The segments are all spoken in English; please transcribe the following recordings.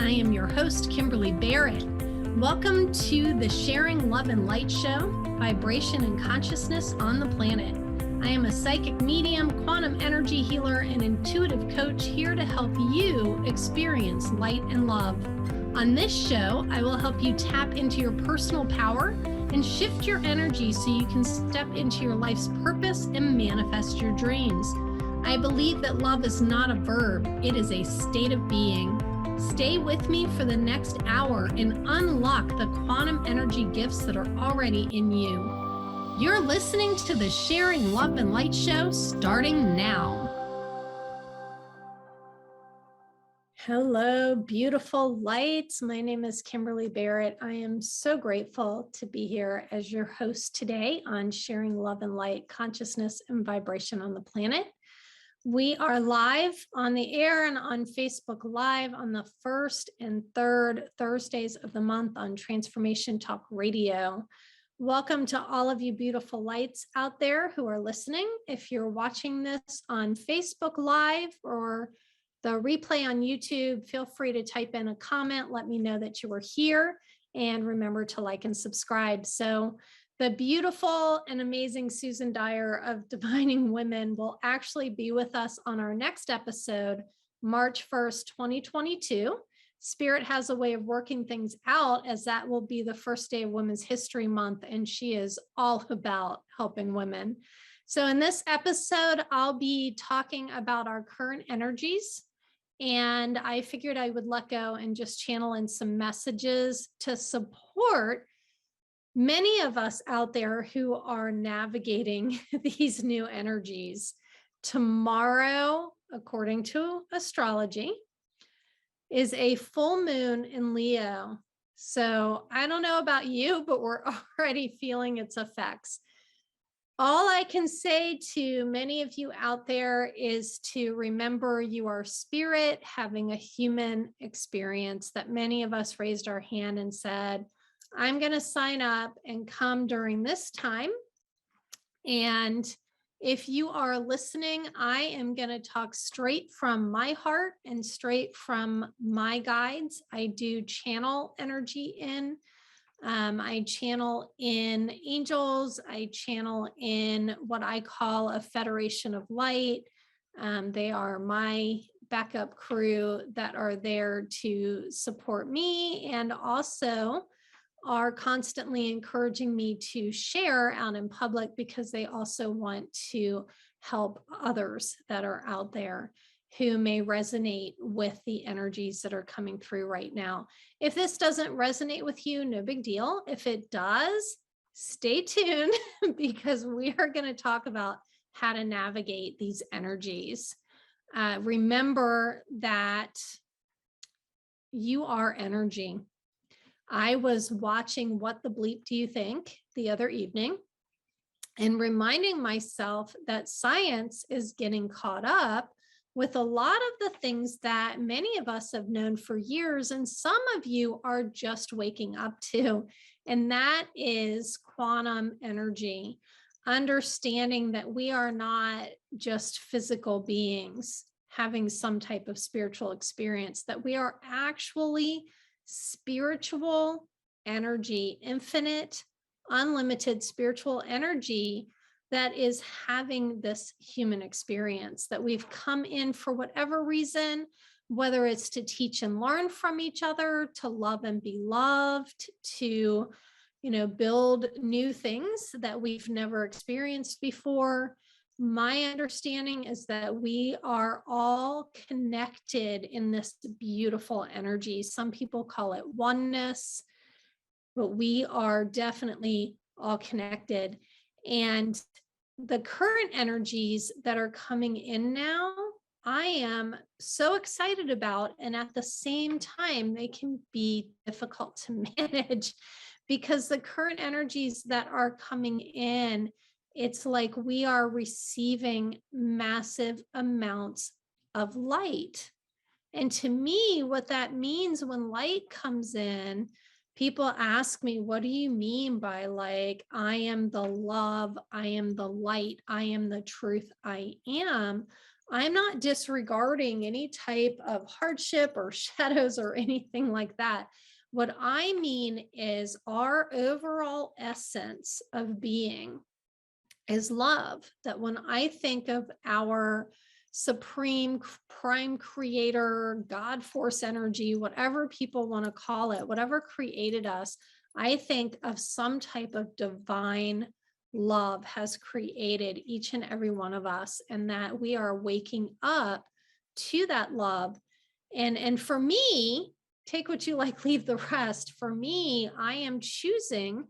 I am your host, Kimberly Barrett. Welcome to the Sharing Love and Light Show, Vibration and Consciousness on the Planet. I am a psychic medium, quantum energy healer, and intuitive coach here to help you experience light and love. On this show, I will help you tap into your personal power and shift your energy so you can step into your life's purpose and manifest your dreams. I believe that love is not a verb, it is a state of being. Stay with me for the next hour and unlock the quantum energy gifts that are already in you. You're listening to the Sharing Love and Light Show starting now. Hello, beautiful lights. My name is Kimberly Barrett. I am so grateful to be here as your host today on Sharing Love and Light, Consciousness and Vibration on the Planet. We are live on the air and on Facebook Live on the first and third Thursdays of the month on Transformation Talk Radio. Welcome to all of you beautiful lights out there who are listening. If you're watching this on Facebook Live or the replay on YouTube, feel free to type in a comment. Let me know that you were here, and remember to like and subscribe. So the beautiful and amazing Susan Dyer of Divining Women will actually be with us on our next episode, March 1st, 2022. Spirit has a way of working things out, as that will be the first day of Women's History Month, and she is all about helping women. So in this episode, I'll be talking about our current energies, and I figured I would let go and just channel in some messages to support many of us out there who are navigating these new energies. Tomorrow, according to astrology, is a full moon in Leo. So I don't know about you, but we're already feeling its effects. All I can say to many of you out there is to remember you are spirit having a human experience, that many of us raised our hand and said, I'm going to sign up and come during this time. And if you are listening, I am going to talk straight from my heart and straight from my guides. I do channel energy in. I channel in angels. I channel in what I call a Federation of Light. They are my backup crew that are there to support me and also are constantly encouraging me to share out in public, because they also want to help others that are out there who may resonate with the energies that are coming through right now. If this doesn't resonate with you, no big deal. If it does, stay tuned because we are going to talk about how to navigate these energies. Remember that you are energy. I was watching What the Bleep Do You Think the other evening and reminding myself that science is getting caught up with a lot of the things that many of us have known for years, and some of you are just waking up to, and that is quantum energy. Understanding that we are not just physical beings having some type of spiritual experience, that we are actually spiritual energy, infinite, unlimited spiritual energy that is having this human experience, that we've come in for whatever reason, whether it's to teach and learn from each other, to love and be loved, to, build new things that we've never experienced before. My understanding is that we are all connected in this beautiful energy. Some people call it oneness, but we are definitely all connected. And the current energies that are coming in now, I am so excited about. And at the same time, they can be difficult to manage, because the current energies that are coming in, it's like we are receiving massive amounts of light. And to me, what that means when light comes in, people ask me, what do you mean by like, I am the love, I am the light, I am the truth, I am? I'm not disregarding any type of hardship or shadows or anything like that. What I mean is our overall essence of being is love. That when I think of our supreme prime creator, God force energy, whatever people want to call it, whatever created us, I think of some type of divine love has created each and every one of us, and that we are waking up to that love. And for me, take what you like, leave the rest. For me, I am choosing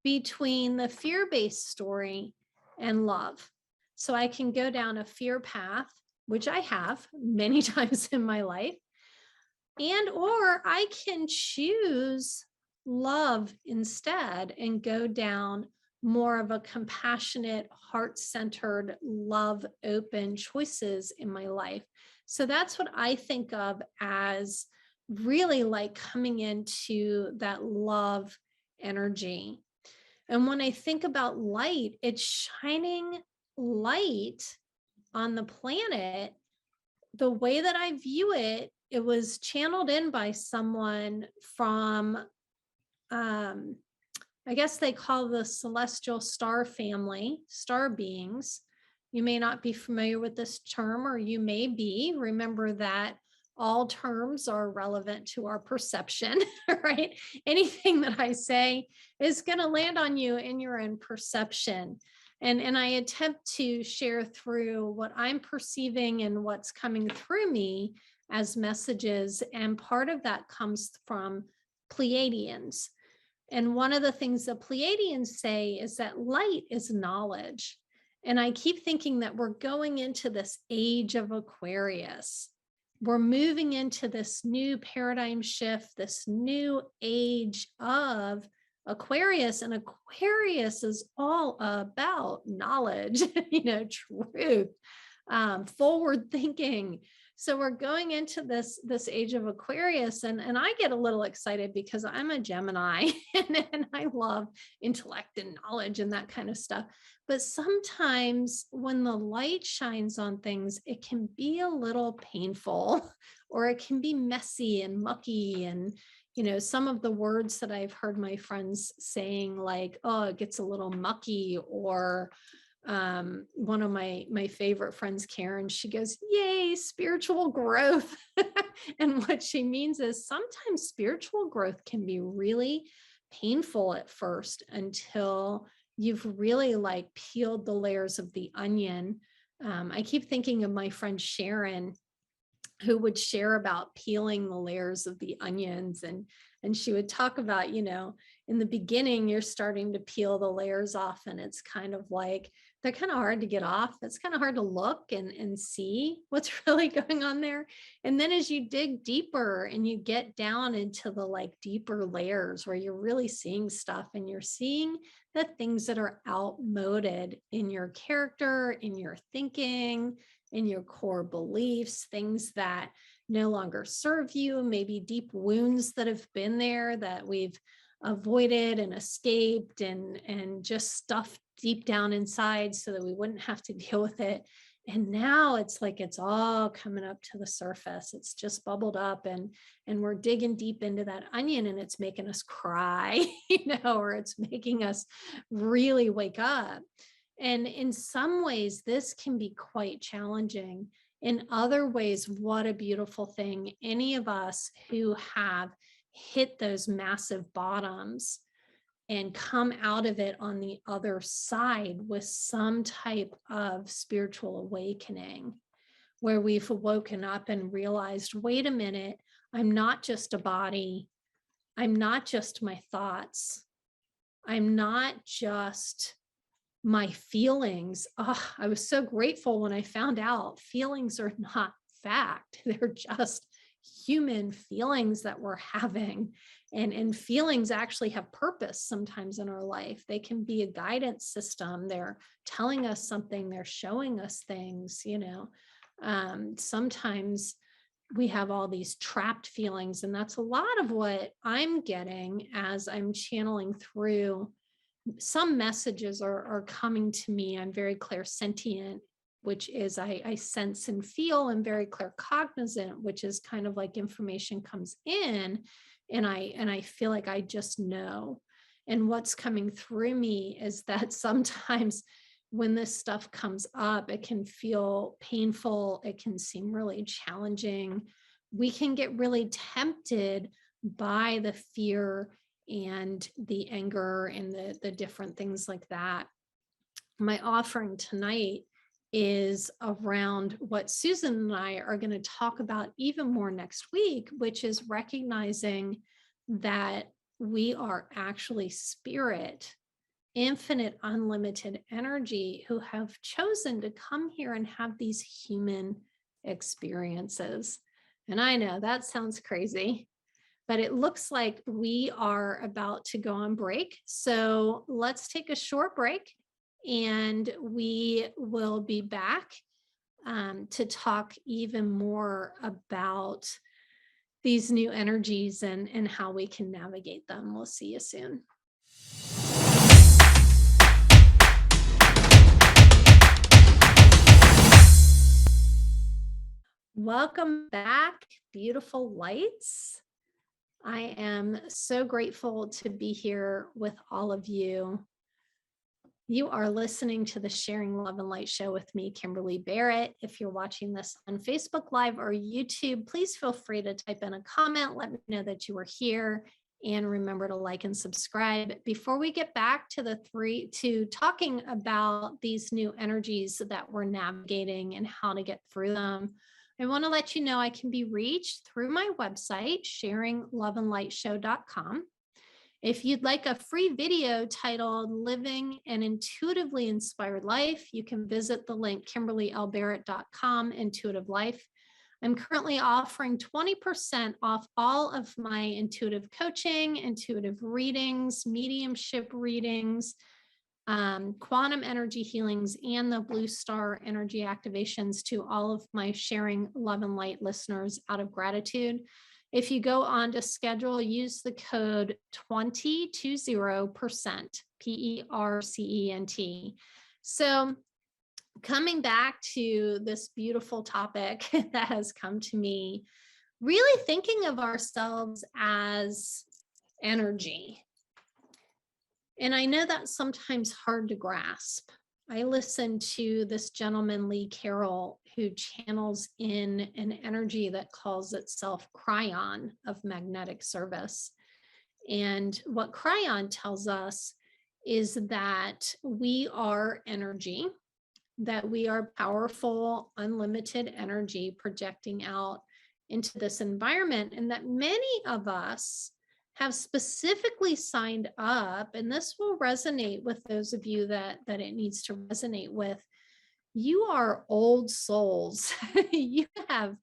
between the fear-based story and love. So I can go down a fear path, which I have many times in my life, and or I can choose love instead and go down more of a compassionate, heart-centered, love open choices in my life. So that's what I think of as really like coming into that love energy. And when I think about light, it's shining light on the planet. The way that I view it, it was channeled in by someone from, I guess they call the celestial star family, star beings. You may not be familiar with this term, or you may be. Remember that all terms are relevant to our perception, right? Anything that I say is going to land on you in your own perception. And I attempt to share through what I'm perceiving and what's coming through me as messages. And part of that comes from Pleiadians. And one of the things the Pleiadians say is that light is knowledge. And I keep thinking that we're going into this age of Aquarius. We're moving into this new paradigm shift, this new age of Aquarius. And Aquarius is all about knowledge, truth, forward thinking. So we're going into this age of Aquarius, and I get a little excited because I'm a Gemini and I love intellect and knowledge and that kind of stuff. But sometimes when the light shines on things, it can be a little painful, or it can be messy and mucky. And some of the words that I've heard my friends saying, like, oh, it gets a little mucky, or one of my favorite friends, Karen, she goes, yay, spiritual growth. And what she means is sometimes spiritual growth can be really painful at first until you've really like peeled the layers of the onion. I keep thinking of my friend Sharon, who would share about peeling the layers of the onions, and she would talk about, in the beginning, you're starting to peel the layers off, and it's kind of like, they're kind of hard to get off. It's kind of hard to look and see what's really going on there. And then as you dig deeper and you get down into the like deeper layers where you're really seeing stuff, and you're seeing the things that are outmoded in your character, in your thinking, in your core beliefs, things that no longer serve you, maybe deep wounds that have been there that we've avoided and escaped and just stuffed deep down inside so that we wouldn't have to deal with it. And now it's like it's all coming up to the surface. It's just bubbled up, and we're digging deep into that onion, and it's making us cry, or it's making us really wake up. And in some ways, this can be quite challenging. In other ways, what a beautiful thing. Any of us who have hit those massive bottoms and come out of it on the other side with some type of spiritual awakening, where we've woken up and realized, wait a minute, I'm not just a body. I'm not just my thoughts. I'm not just my feelings. Oh, I was so grateful when I found out feelings are not fact. They're just human feelings that we're having. And feelings actually have purpose sometimes in our life. They can be a guidance system. They're telling us something. They're showing us things, sometimes we have all these trapped feelings. And that's a lot of what I'm getting as I'm channeling through. Some messages are coming to me. I'm very clairsentient which is I sense and feel, and very clear cognizant, which is kind of like information comes in and I feel like I just know. And what's coming through me is that sometimes when this stuff comes up, it can feel painful. It can seem really challenging. We can get really tempted by the fear and the anger and the different things like that. My offering tonight is around what Susan and I are going to talk about even more next week, which is recognizing that we are actually spirit, infinite, unlimited energy who have chosen to come here and have these human experiences. And I know that sounds crazy, but it looks like we are about to go on break. So let's take a short break and we will be back to talk even more about these new energies and how we can navigate them. We'll see you soon. Welcome back, beautiful lights. I am so grateful to be here with all of you. You are listening to the Sharing Love and Light show with me, Kimberly Barrett. If you're watching this on Facebook Live or YouTube, please feel free to type in a comment. Let me know that you are here, and remember to like and subscribe. Before we get back to talking about these new energies that we're navigating and how to get through them, I want to let you know I can be reached through my website, sharingloveandlightshow.com. If you'd like a free video titled Living an Intuitively Inspired Life, you can visit the link kimberlylbarrett.com, Intuitive Life. I'm currently offering 20% off all of my intuitive coaching, intuitive readings, mediumship readings, quantum energy healings, and the Blue Star energy activations to all of my Sharing Love and Light listeners out of gratitude. If you go on to schedule, use the code 20%, PERCENT. So coming back to this beautiful topic that has come to me, really thinking of ourselves as energy. And I know that's sometimes hard to grasp. I listened to this gentleman, Lee Carroll, who channels in an energy that calls itself Cryon of magnetic service. And what Cryon tells us is that we are energy, that we are powerful, unlimited energy projecting out into this environment, and that many of us have specifically signed up, and this will resonate with those of you that it needs to resonate with. You are old souls. You have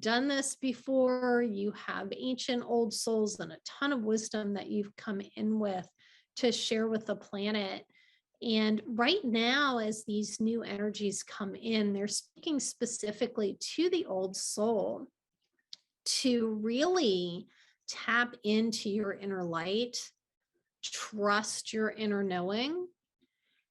done this before. You have ancient old souls and a ton of wisdom that you've come in with to share with the planet. And right now, as these new energies come in, they're speaking specifically to the old soul to really tap into your inner light, trust your inner knowing,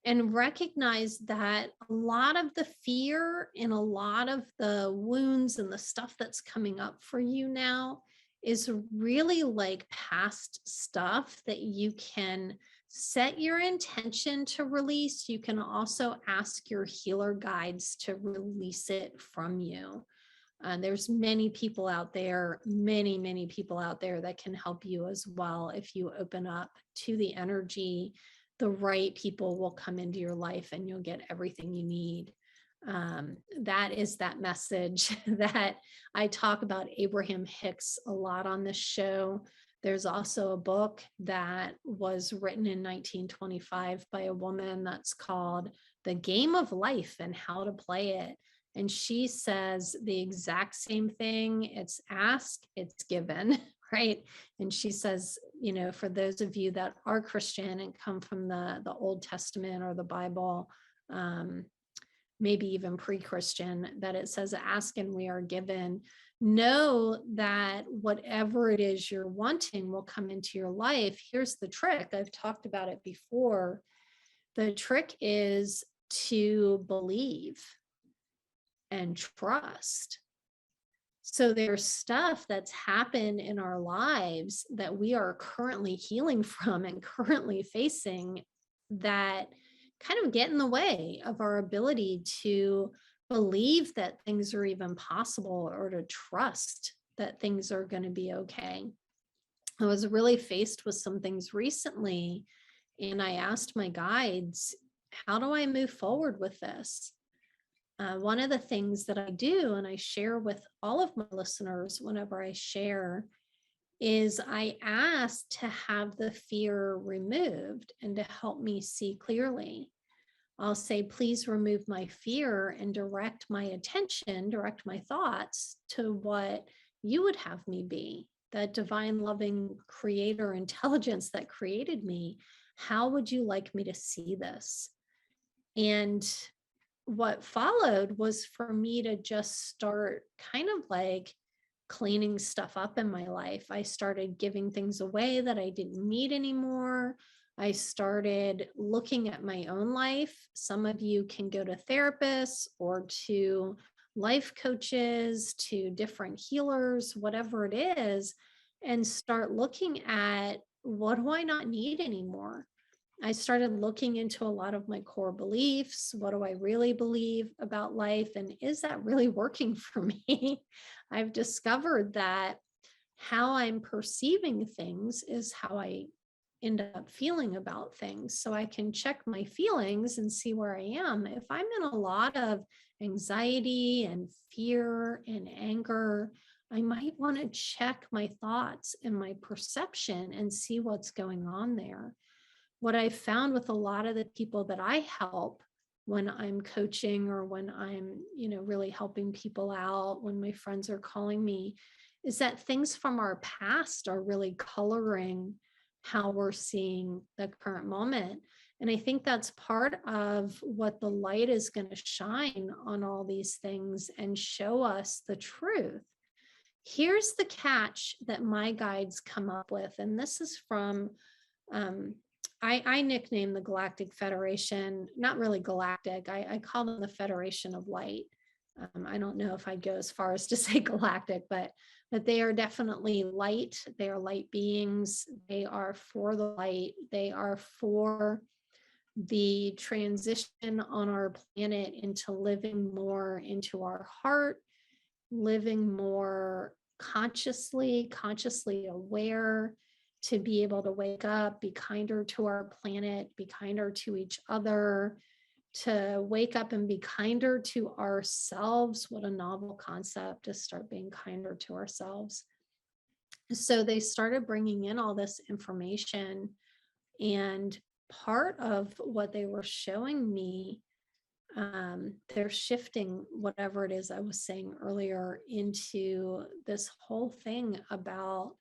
and recognize that a lot of the fear and a lot of the wounds and the stuff that's coming up for you now is really like past stuff that you can set your intention to release. You can also ask your healer guides to release it from you. There's many people out there, many people out there that can help you as well. If you open up to the energy, the right people will come into your life and you'll get everything you need. That is that message that I talk about Abraham Hicks a lot on this show. There's also a book that was written in 1925 by a woman that's called The Game of Life and How to Play It. And she says the exact same thing. It's ask, it's given, right? And she says, you know, for those of you that are Christian and come from the Old Testament or the Bible, maybe even pre-Christian, that it says ask and we are given. Know that whatever it is you're wanting will come into your life. Here's the trick. I've talked about it before. The trick is to believe. and trust. So there's stuff that's happened in our lives that we are currently healing from and currently facing that kind of get in the way of our ability to believe that things are even possible or to trust that things are going to be okay. I was really faced with some things recently, and I asked my guides, how do I move forward with this? One of the things that I do, and I share with all of my listeners whenever I share, is I ask to have the fear removed and to help me see clearly. I'll say, please remove my fear and direct my attention, direct my thoughts to what you would have me be, that divine, loving creator intelligence that created me. How would you like me to see this? And what followed was for me to just start kind of like cleaning stuff up in my life. I started giving things away that I didn't need anymore. I started looking at my own life. Some of you can go to therapists or to life coaches, to different healers, whatever it is, and start looking at, what do I not need anymore? I started looking into a lot of my core beliefs. What do I really believe about life? And is that really working for me? I've discovered that how I'm perceiving things is how I end up feeling about things. So I can check my feelings and see where I am. If I'm in a lot of anxiety and fear and anger, I might want to check my thoughts and my perception and see what's going on there. What I found with a lot of the people that I help when I'm coaching or when I'm, really helping people out, when my friends are calling me, is that things from our past are really coloring how we're seeing the current moment. And I think that's part of what the light is going to shine on all these things and show us the truth. Here's the catch that my guides come up with, and this is from I nickname the Galactic Federation, not really galactic. I call them the Federation of Light. I don't know if I'd go as far as to say galactic, but they are definitely light. They are light beings. They are for the light. They are for the transition on our planet into living more into our heart, living more consciously aware, to be able to wake up, be kinder to our planet, be kinder to each other, to wake up and be kinder to ourselves. What a novel concept, to start being kinder to ourselves. So they started bringing in all this information, and part of what they were showing me, they're shifting whatever it is I was saying earlier into this whole thing about,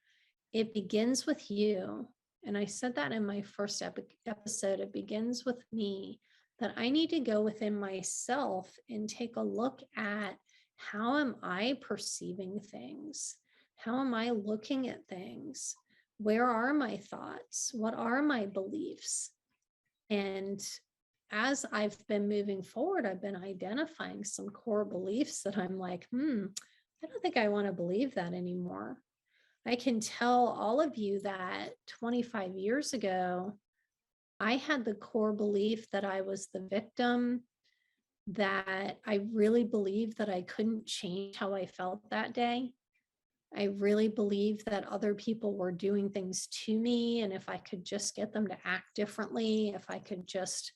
it begins with you. And I said that in my first episode, it begins with me, that I need to go within myself and take a look at, how am I perceiving things? How am I looking at things? Where are my thoughts? What are my beliefs? And as I've been moving forward, I've been identifying some core beliefs that I'm like, I don't think I want to believe that anymore. I can tell all of you that 25 years ago, I had the core belief that I was the victim, that I really believed that I couldn't change how I felt that day. I really believed that other people were doing things to me. And if I could just get them to act differently, if I could just,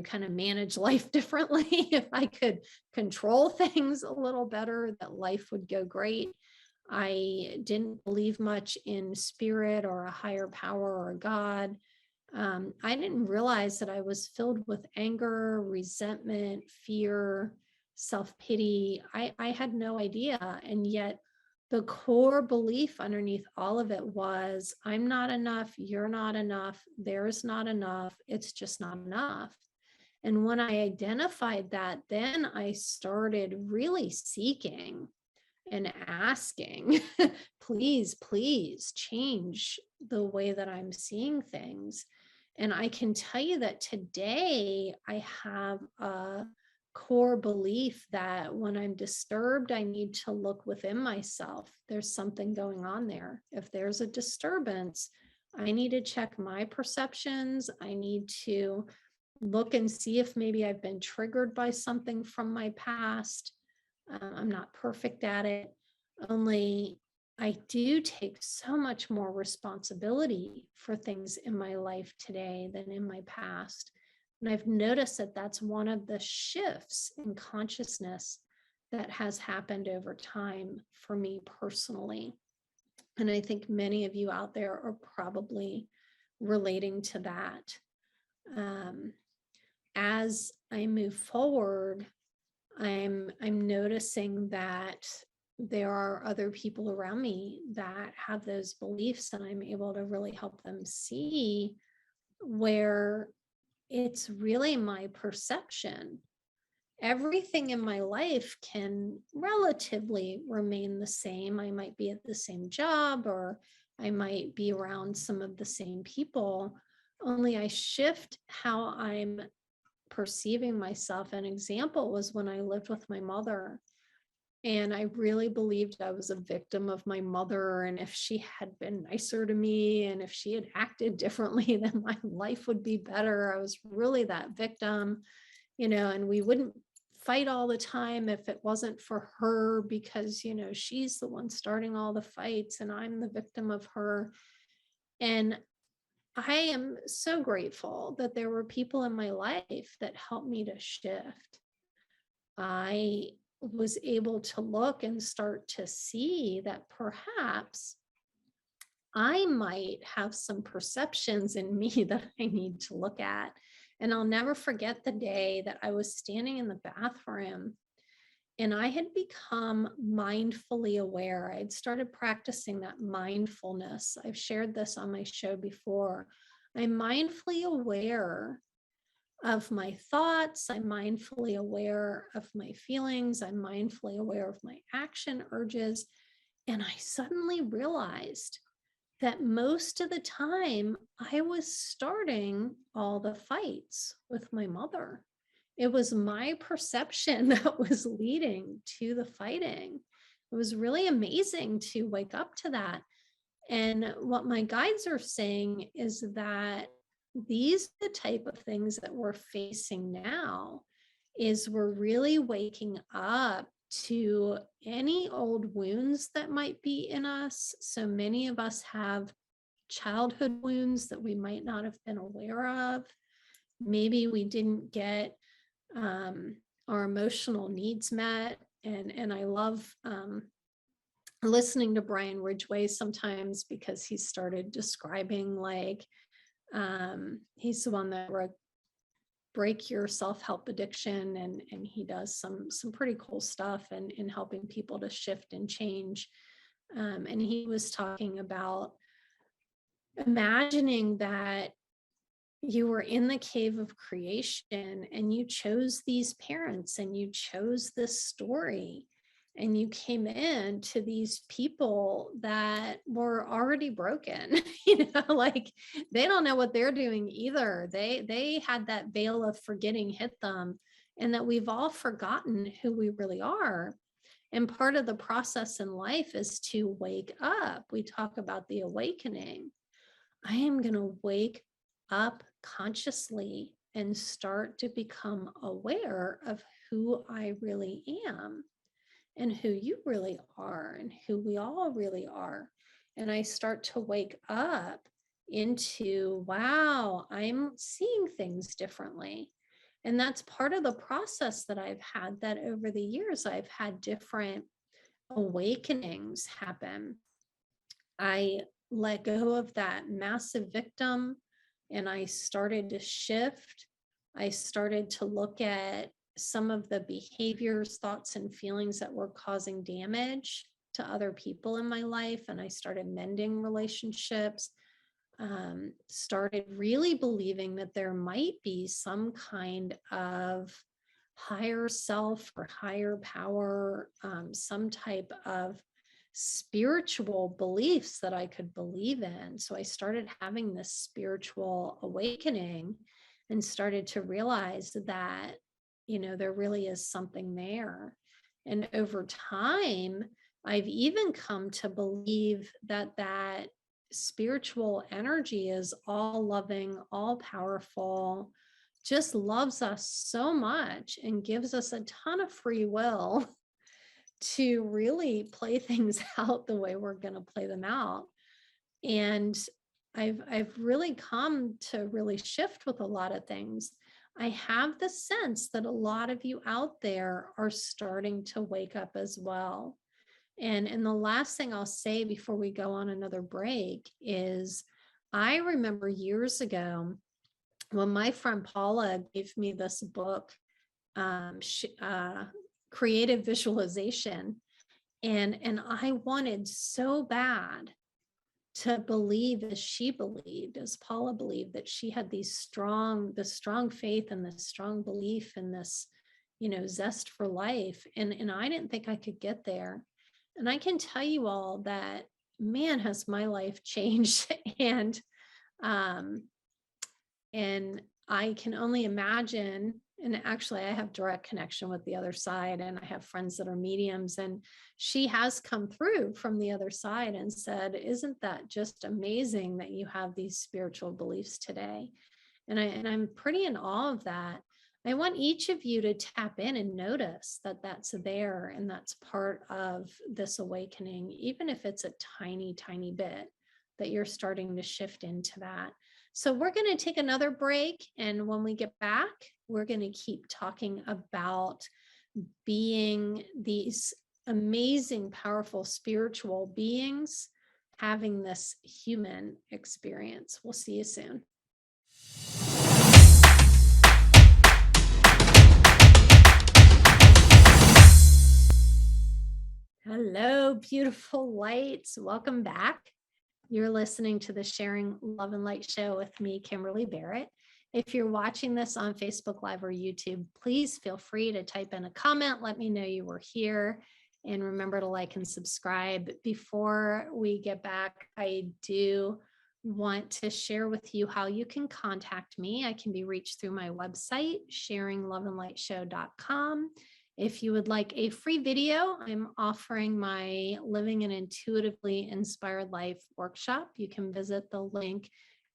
kind of manage life differently, if I could control things a little better, that life would go great. I didn't believe much in spirit or a higher power or a God. I didn't realize that I was filled with anger, resentment, fear, self-pity. I had no idea. And yet the core belief underneath all of it was, I'm not enough, you're not enough, there's not enough, it's just not enough. And when I identified that, then I started really seeking and asking, please change the way that I'm seeing things. And I can tell you that today I have a core belief that when I'm disturbed, I need to look within myself. There's something going on there. If there's a disturbance, I need to check my perceptions. I need to look and see if maybe I've been triggered by something from my past. I'm not perfect at it, only I do take so much more responsibility for things in my life today than in my past. And I've noticed that that's one of the shifts in consciousness that has happened over time for me personally. And I think many of you out there are probably relating to that. As I move forward, I'm noticing that there are other people around me that have those beliefs, and I'm able to really help them see where it's really my perception. Everything in my life can relatively remain the same. I might be at the same job, or I might be around some of the same people, only I shift how I'm perceiving myself. An example was when I lived with my mother, and I really believed I was a victim of my mother. And if she had been nicer to me, and if she had acted differently, then my life would be better. I was really that victim, and we wouldn't fight all the time if it wasn't for her, because, she's the one starting all the fights and I'm the victim of her. And I am so grateful that there were people in my life that helped me to shift. I was able to look and start to see that perhaps I might have some perceptions in me that I need to look at. And I'll never forget the day that I was standing in the bathroom and I had become mindfully aware. I had started practicing that mindfulness. I've shared this on my show before. I'm mindfully aware of my thoughts. I'm mindfully aware of my feelings. I'm mindfully aware of my action urges. And I suddenly realized that most of the time I was starting all the fights with my mother. It was my perception that was leading to the fighting. It was really amazing to wake up to that. And what my guides are saying is that these are the type of things that we're facing now, is we're really waking up to any old wounds that might be in us. So many of us have childhood wounds that we might not have been aware of. Maybe we didn't get our emotional needs met. And I love listening to Brian Ridgway sometimes, because he started describing, like, he's the one that wrote Break Your Self-Help Addiction, and he does some pretty cool stuff in helping people to shift and change. And he was talking about imagining that you were in the cave of creation and you chose these parents and you chose this story, and you came in to these people that were already broken. Like, they don't know what they're doing either. They had that veil of forgetting hit them, and that we've all forgotten who we really are. And part of the process in life is to wake up. We talk about the awakening. I am going to wake up consciously and start to become aware of who I really am, and who you really are, and who we all really are. And I start to wake up into, wow, I'm seeing things differently. And that's part of the process that I've had, that over the years, I've had different awakenings happen. I let go of that massive victim, and I started to shift. I started to look at some of the behaviors, thoughts, and feelings that were causing damage to other people in my life. And I started mending relationships, started really believing that there might be some kind of higher self or higher power, some type of spiritual beliefs that I could believe in. So I started having this spiritual awakening and started to realize that, there really is something there. And over time, I've even come to believe that spiritual energy is all loving, all powerful, just loves us so much and gives us a ton of free will to really play things out the way we're going to play them out. And I've really come to really shift with a lot of things. I have the sense that a lot of you out there are starting to wake up as well. And the last thing I'll say before we go on another break is I remember years ago when my friend Paula gave me this book, Creative Visualization, and I wanted so bad to believe as she believed, as Paula believed, that she had this strong faith and this strong belief and this, zest for life. And I didn't think I could get there. And I can tell you all that, man, has my life changed. Um, and I can only imagine, and actually I have direct connection with the other side, and I have friends that are mediums, and she has come through from the other side and said, isn't that just amazing that you have these spiritual beliefs today? And I'm pretty in awe of that. I want each of you to tap in and notice that that's there and that's part of this awakening, even if it's a tiny, tiny bit that you're starting to shift into that. So we're going to take another break. And when we get back, we're going to keep talking about being these amazing, powerful spiritual beings, having this human experience. We'll see you soon. Hello, beautiful lights. Welcome back. You're listening to the Sharing Love and Light show with me, Kimberly Barrett. If you're watching this on Facebook Live or YouTube, please feel free to type in a comment. Let me know you were here. And remember to like and subscribe. Before we get back, I do want to share with you how you can contact me. I can be reached through my website, sharingloveandlightshow.com. If you would like a free video, I'm offering my Living an Intuitively Inspired Life workshop. You can visit the link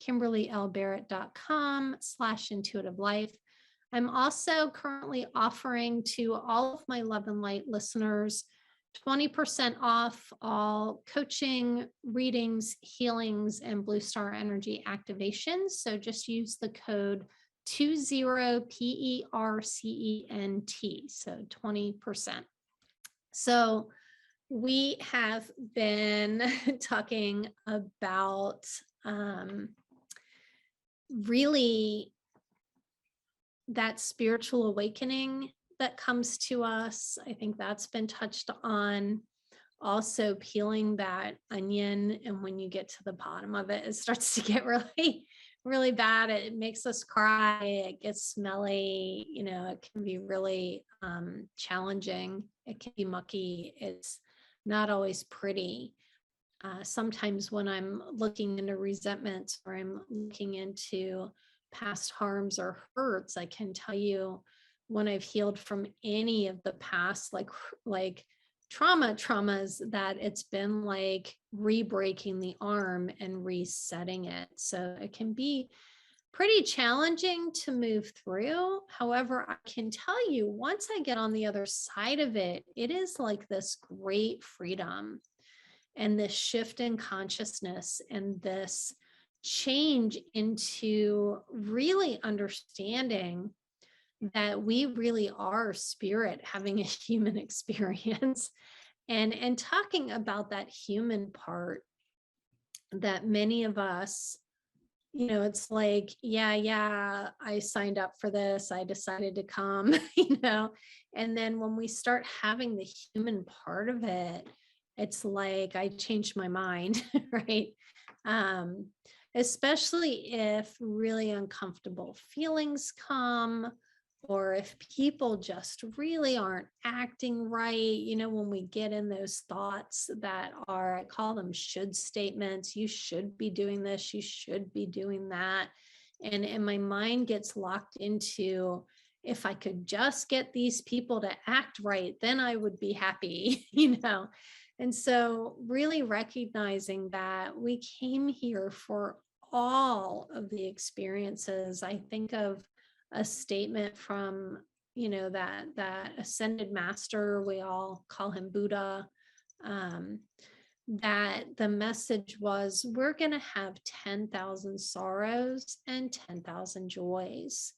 kimberlylbarrett.com/intuitive life. I'm also currently offering to all of my Love and Light listeners 20% off all coaching, readings, healings, and Blue Star Energy activations. So just use the code 20PERCENT, so 20%. So we have been talking about really that spiritual awakening that comes to us. I think that's been touched on. Also peeling that onion, and when you get to the bottom of it, it starts to get really, really bad. It makes us cry. It gets smelly. It can be really challenging. It can be mucky. It's not always pretty. Sometimes when I'm looking into resentments or I'm looking into past harms or hurts, I can tell you when I've healed from any of the past, like traumas, that it's been like re-breaking the arm and resetting it. So it can be pretty challenging to move through. However, I can tell you, once I get on the other side of it, it is like this great freedom and this shift in consciousness and this change into really understanding that we really are spirit having a human experience, and talking about that human part that many of us, it's like, yeah, I signed up for this, I decided to come, and then when we start having the human part of it, it's like I changed my mind, right? Especially if really uncomfortable feelings come, or if people just really aren't acting right, when we get in those thoughts that are, I call them should statements. You should be doing this, you should be doing that. And my mind gets locked into if I could just get these people to act right, then I would be happy, you know? And so really recognizing that we came here for all of the experiences. I think of a statement from, that ascended master, we all call him Buddha, um, that the message was, we're going to have 10,000 sorrows and 10,000 joys.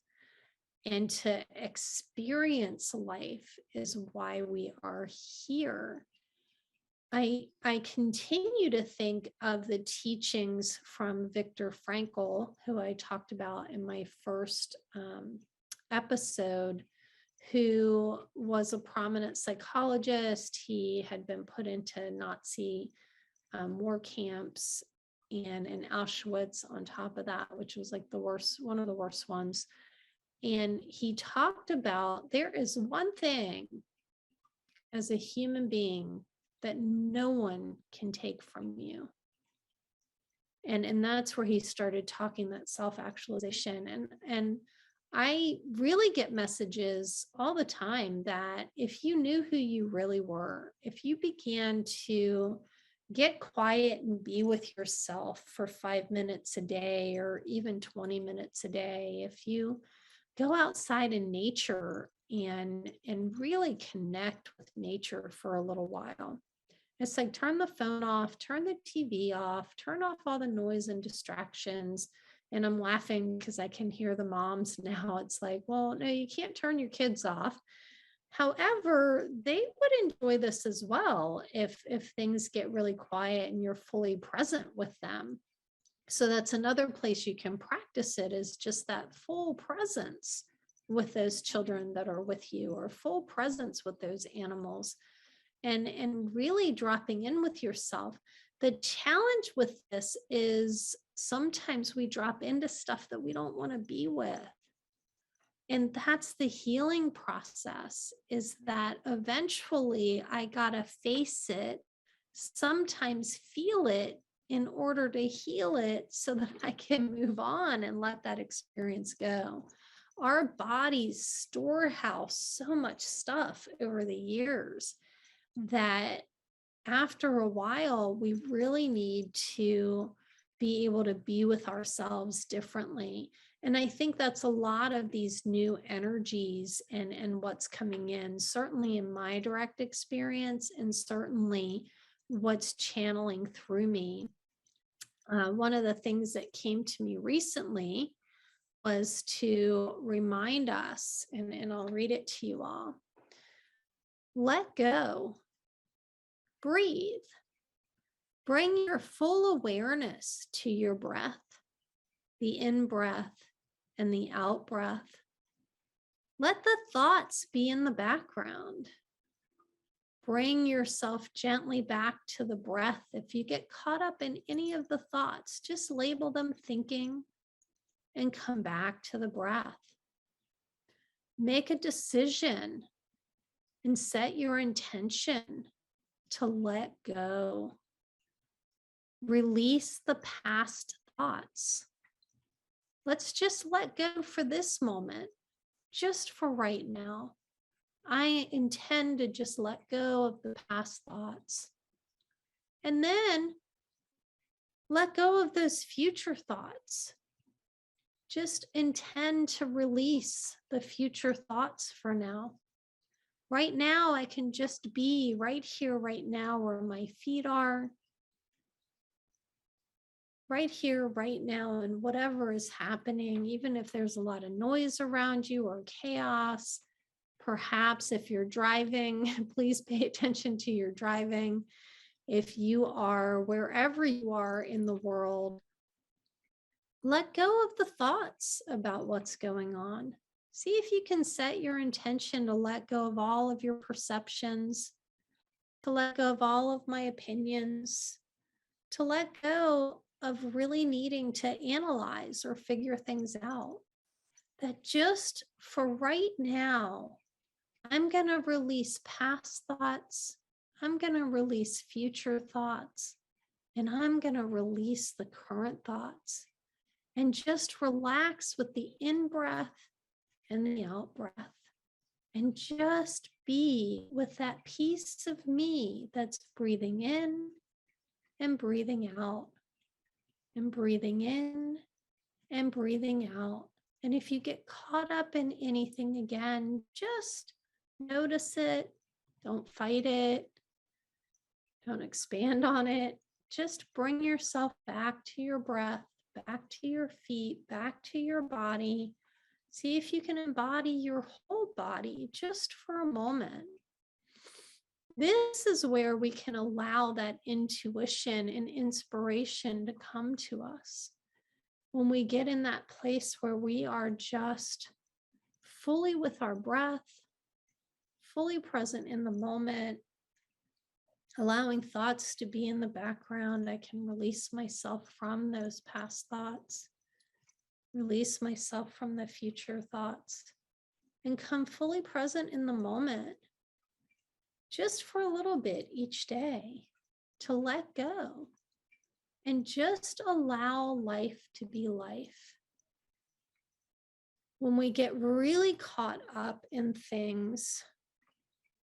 And to experience life is why we are here. I continue to think of the teachings from Viktor Frankl, who I talked about in my first episode, who was a prominent psychologist. He had been put into Nazi war camps and in Auschwitz on top of that, which was like the worst, one of the worst ones. And he talked about, there is one thing as a human being that no one can take from you. And that's where he started talking that self-actualization. And I really get messages all the time that if you knew who you really were, if you began to get quiet and be with yourself for 5 minutes a day, or even 20 minutes a day, if you go outside in nature and really connect with nature for a little while. It's like, turn the phone off, turn the TV off, turn off all the noise and distractions. And I'm laughing because I can hear the moms now. It's like, well, no, you can't turn your kids off. However, they would enjoy this as well if things get really quiet and you're fully present with them. So that's another place you can practice it, is just that full presence with those children that are with you, or full presence with those animals, and really dropping in with yourself. The challenge with this is sometimes we drop into stuff that we don't want to be with. And that's the healing process, is that eventually I gotta face it, sometimes feel it, in order to heal it so that I can move on and let that experience go. Our bodies storehouse so much stuff over the years that after a while, we really need to be able to be with ourselves differently. And I think that's a lot of these new energies and what's coming in, certainly in my direct experience, and certainly what's channeling through me. One of the things that came to me recently was to remind us, and I'll read it to you all. Let go. Breathe. Bring your full awareness to your breath, the in-breath and the out-breath. Let the thoughts be in the background. Bring yourself gently back to the breath. If you get caught up in any of the thoughts, just label them thinking and come back to the breath. Make a decision and set your intention to let go. Release the past thoughts. Let's just let go for this moment, just for right now. I intend to just let go of the past thoughts. And then let go of those future thoughts. Just intend to release the future thoughts for now. Right now, I can just be right here, right now, where my feet are. Right here, right now, and whatever is happening, even if there's a lot of noise around you or chaos. Perhaps if you're driving, please pay attention to your driving. If you are wherever you are in the world, let go of the thoughts about what's going on. See if you can set your intention to let go of all of your perceptions, to let go of all of my opinions, to let go of really needing to analyze or figure things out. That just for right now, I'm going to release past thoughts, I'm going to release future thoughts, and I'm going to release the current thoughts. And just relax with the in-breath and the out breath. And just be with that piece of me that's breathing in and breathing out, and breathing in and breathing out. And if you get caught up in anything again, just notice it. Don't fight it. Don't expand on it. Just bring yourself back to your breath, back to your feet, back to your body. See if you can embody your whole body just for a moment. This is where we can allow that intuition and inspiration to come to us. When we get in that place where we are just fully with our breath, fully present in the moment, allowing thoughts to be in the background, I can release myself from those past thoughts, release myself from the future thoughts, and come fully present in the moment, just for a little bit each day, to let go and just allow life to be life. When we get really caught up in things,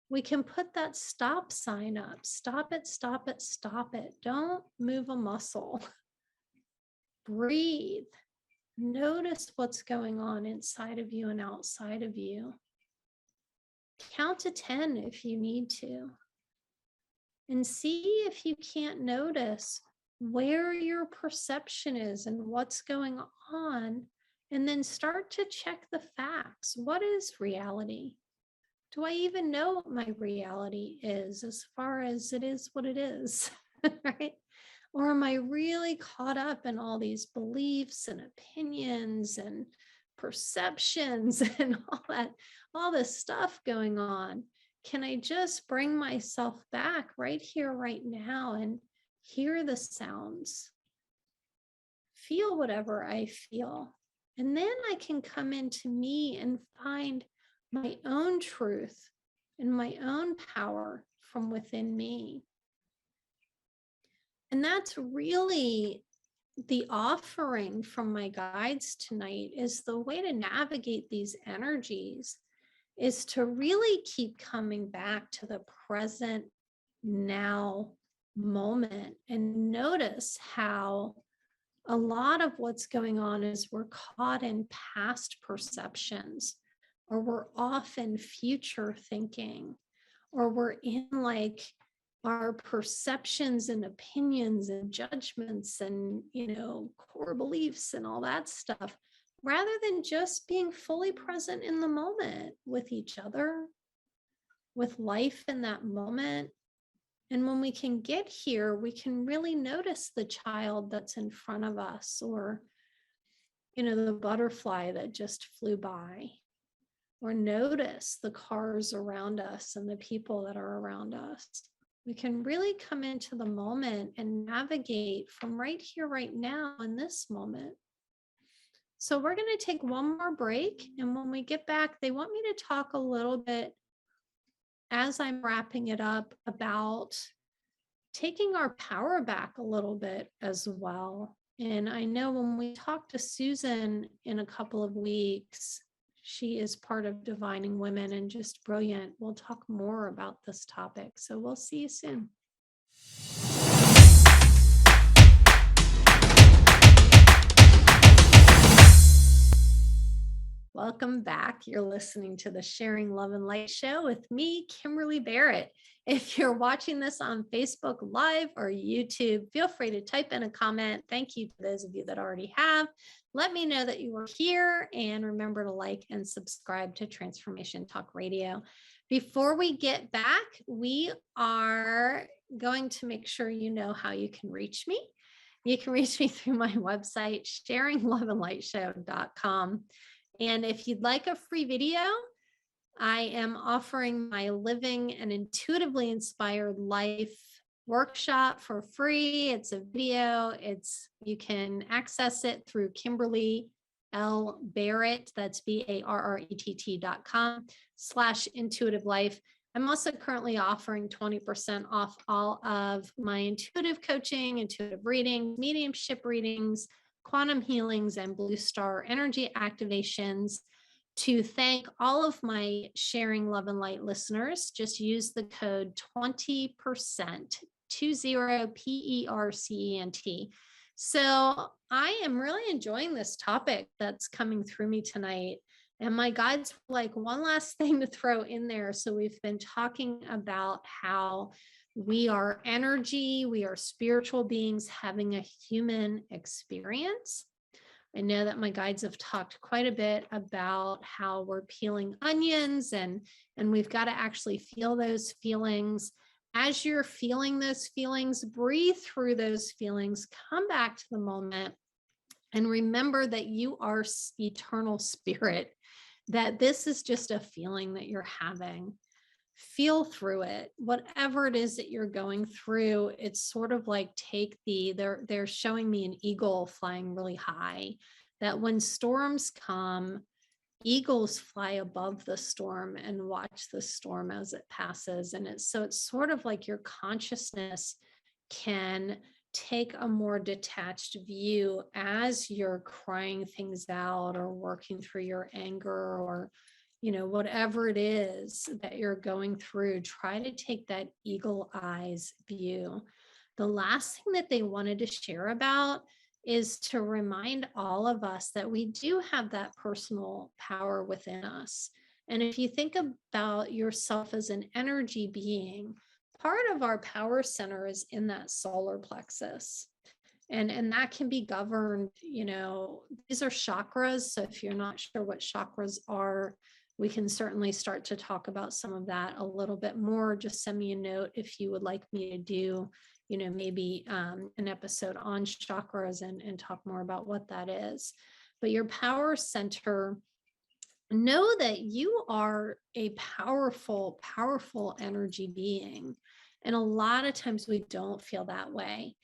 we can put that stop sign up. Stop it, stop it, stop it. Don't move a muscle. Breathe. Notice what's going on inside of you and outside of you. Count to 10 if you need to. And see if you can't notice where your perception is and what's going on. And then start to check the facts. What is reality? Do I even know what my reality is as far as it is what it is, right? Or am I really caught up in all these beliefs and opinions and perceptions and all this stuff going on? Can I just bring myself back right here, right now, and hear the sounds? Feel whatever I feel. And then I can come into me and find my own truth and my own power from within me. And that's really the offering from my guides tonight, is the way to navigate these energies is to really keep coming back to the present now moment and notice how a lot of what's going on is we're caught in past perceptions, or we're off in future thinking, or we're in like our perceptions and opinions and judgments and, core beliefs and all that stuff, rather than just being fully present in the moment with each other, with life in that moment. And when we can get here, we can really notice the child that's in front of us, or, the butterfly that just flew by, or notice the cars around us and the people that are around us. We can really come into the moment and navigate from right here, right now, in this moment. So we're going to take one more break. And when we get back, they want me to talk a little bit, as I'm wrapping it up, about taking our power back a little bit as well. And I know when we talk to Susan in a couple of weeks, she is part of Divining Women and just brilliant. We'll talk more about this topic. So we'll see you soon. Welcome back. You're listening to the Sharing Love and Light show with me, Kimberly Barrett. If you're watching this on Facebook Live or YouTube, feel free to type in a comment. Thank you to those of you that already have. Let me know that you were here, and remember to like and subscribe to Transformation Talk Radio. Before we get back, we are going to make sure you know how you can reach me. You can reach me through my website, sharingloveandlightshow.com. And if you'd like a free video, I am offering my Living an Intuitively Inspired Life workshop for free. It's a video. You can access it through Kimberly L. Barrett. That's BARRETT.com/intuitive life. I'm also currently offering 20% off all of my intuitive coaching, intuitive reading, mediumship readings, quantum healings, and blue star energy activations To thank all of my Sharing Love and Light listeners, just use the code 20%, 20PERCENT. So I am really enjoying this topic that's coming through me tonight. And my guides were like, one last thing to throw in there. So we've been talking about how we are energy, we are spiritual beings having a human experience. I know that my guides have talked quite a bit about how we're peeling onions and we've got to actually feel those feelings. As you're feeling those feelings, breathe through those feelings, come back to the moment, and remember that you are eternal spirit, that this is just a feeling that you're having. Feel through it, whatever it is that you're going through. It's sort of like they're showing me an eagle flying really high, that when storms come, eagles fly above the storm and watch the storm as it passes. And it's sort of like your consciousness can take a more detached view as you're crying things out or working through your anger, or whatever it is that you're going through. Try to take that eagle eyes view. The last thing that they wanted to share about is to remind all of us that we do have that personal power within us. And if you think about yourself as an energy being, part of our power center is in that solar plexus. And that can be governed, these are chakras. So if you're not sure what chakras are, we can certainly start to talk about some of that a little bit more. Just send me a note if you would like me to do, maybe an episode on chakras and talk more about what that is. But your power center, know that you are a powerful, powerful energy being. And a lot of times we don't feel that way.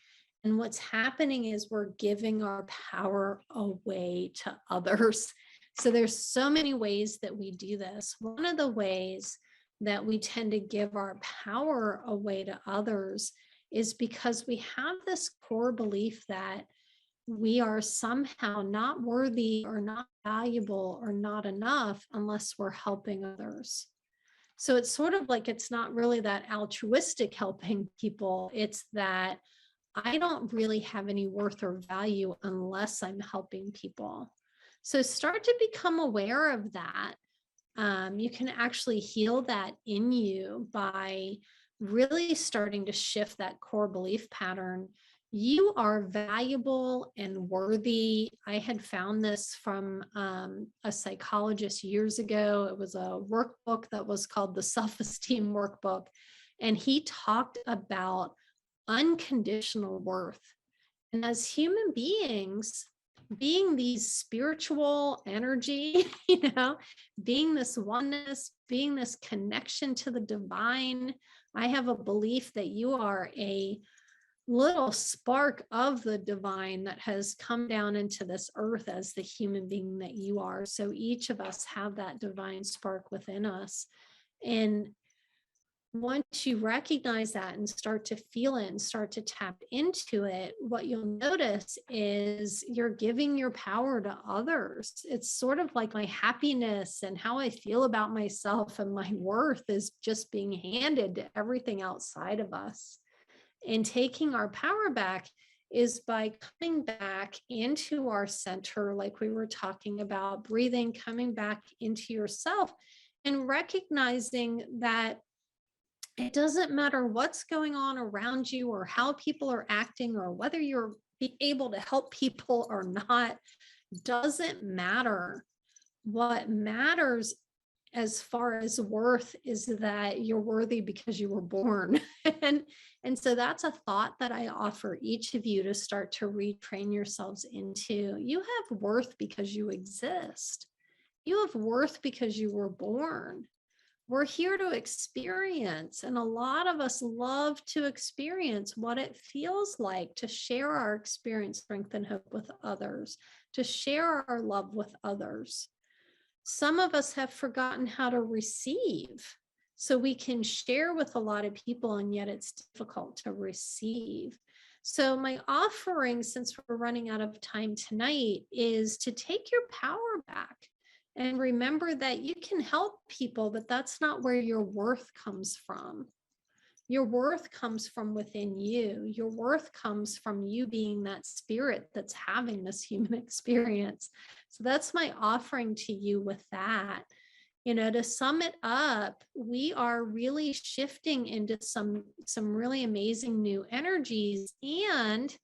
And what's happening is we're giving our power away to others. So there's so many ways that we do this. One of the ways that we tend to give our power away to others is because we have this core belief that we are somehow not worthy or not valuable or not enough unless we're helping others. So it's sort of like, it's not really that altruistic helping people. It's that I don't really have any worth or value unless I'm helping people. So start to become aware of that. You can actually heal that in you by really starting to shift that core belief pattern. You are valuable and worthy. I had found this from a psychologist years ago. It was a workbook that was called the Self-Esteem Workbook. And he talked about unconditional worth. And as human beings, being these spiritual energy, being this oneness, being this connection to the divine, I have a belief that you are a little spark of the divine that has come down into this earth as the human being that you are. So each of us have that divine spark within us. And once you recognize that and start to feel it and start to tap into it, what you'll notice is you're giving your power to others. It's sort of like my happiness and how I feel about myself and my worth is just being handed to everything outside of us. And taking our power back is by coming back into our center, like we were talking about, breathing, coming back into yourself and recognizing that it doesn't matter what's going on around you or how people are acting or whether you're able to help people or not, doesn't matter. What matters as far as worth is that you're worthy because you were born. and so that's a thought that I offer each of you to start to retrain yourselves into. You have worth because you exist. You have worth because you were born. We're here to experience, and a lot of us love to experience what it feels like to share our experience, strength, and hope with others, to share our love with others. Some of us have forgotten how to receive. So we can share with a lot of people, and yet it's difficult to receive. So my offering, since we're running out of time tonight, is to take your power back. And remember that you can help people, but that's not where your worth comes from. Your worth comes from within you. Your worth comes from you being that spirit that's having this human experience. So that's my offering to you with that. To sum it up, we are really shifting into some really amazing new energies, and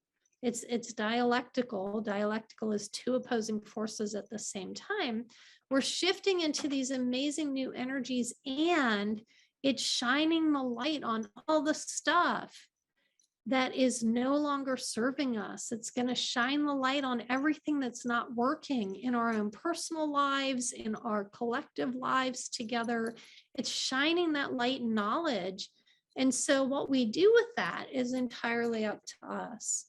it's dialectical. Dialectical is two opposing forces at the same time. We're shifting into these amazing new energies, and it's shining the light on all the stuff that is no longer serving us. It's going to shine the light on everything that's not working in our own personal lives, in our collective lives together. It's shining that light and knowledge. And so what we do with that is entirely up to us.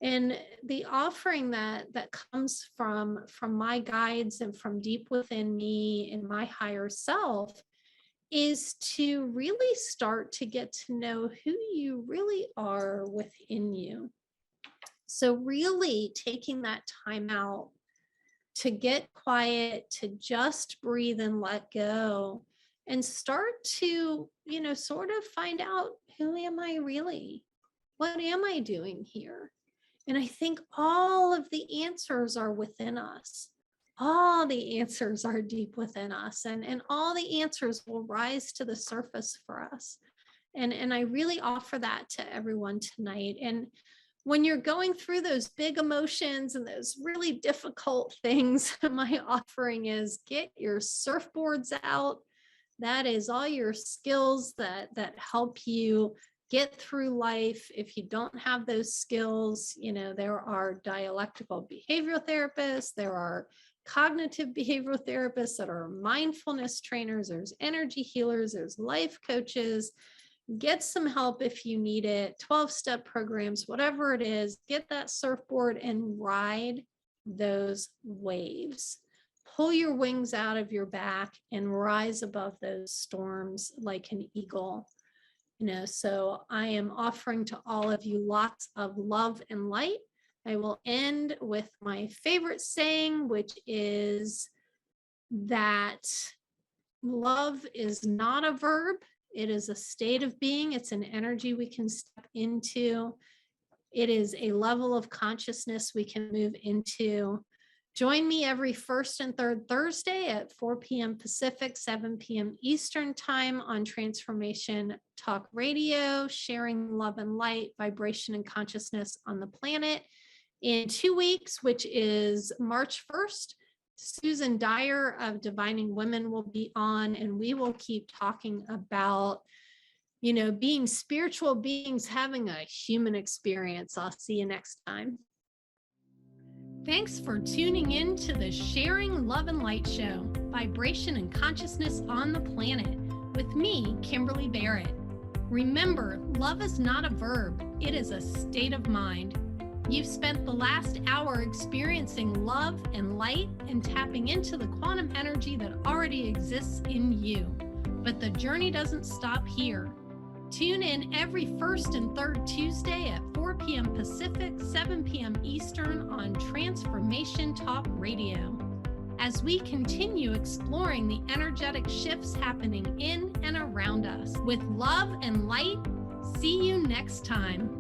And the offering that comes from my guides and from deep within me and my higher self is to really start to get to know who you really are within you. So really taking that time out to get quiet, to just breathe and let go, and start to, sort of find out, who am I really? What am I doing here? And I think all of the answers are within us. All the answers are deep within us, and all the answers will rise to the surface for us. And I really offer that to everyone tonight. And when you're going through those big emotions and those really difficult things, my offering is get your surfboards out. That is all your skills that help you get through life. If you don't have those skills, there are dialectical behavioral therapists, there are cognitive behavioral therapists that are mindfulness trainers, there's energy healers, there's life coaches. Get some help if you need it, 12-step programs, whatever it is. Get that surfboard and ride those waves. Pull your wings out of your back and rise above those storms like an eagle. So I am offering to all of you lots of love and light. I will end with my favorite saying, which is that love is not a verb. It is a state of being. It's an energy we can step into. It is a level of consciousness we can move into. Join me every first and third Thursday at 4 p.m. Pacific, 7 p.m. Eastern Time on Transformation Talk Radio, sharing love and light, vibration and consciousness on the planet. In 2 weeks, which is March 1st, Susan Dyer of Divining Women will be on, and we will keep talking about, being spiritual beings having a human experience. I'll see you next time. Thanks for tuning in to the Sharing Love and Light Show, Vibration and Consciousness on the Planet, with me, Kimberly Barrett. Remember, love is not a verb, it is a state of mind. You've spent the last hour experiencing love and light and tapping into the quantum energy that already exists in you. But the journey doesn't stop here. Tune in every first and third Tuesday at 4 p.m. Pacific, 7 p.m. Eastern on Transformation Talk Radio, as we continue exploring the energetic shifts happening in and around us. With love and light, see you next time.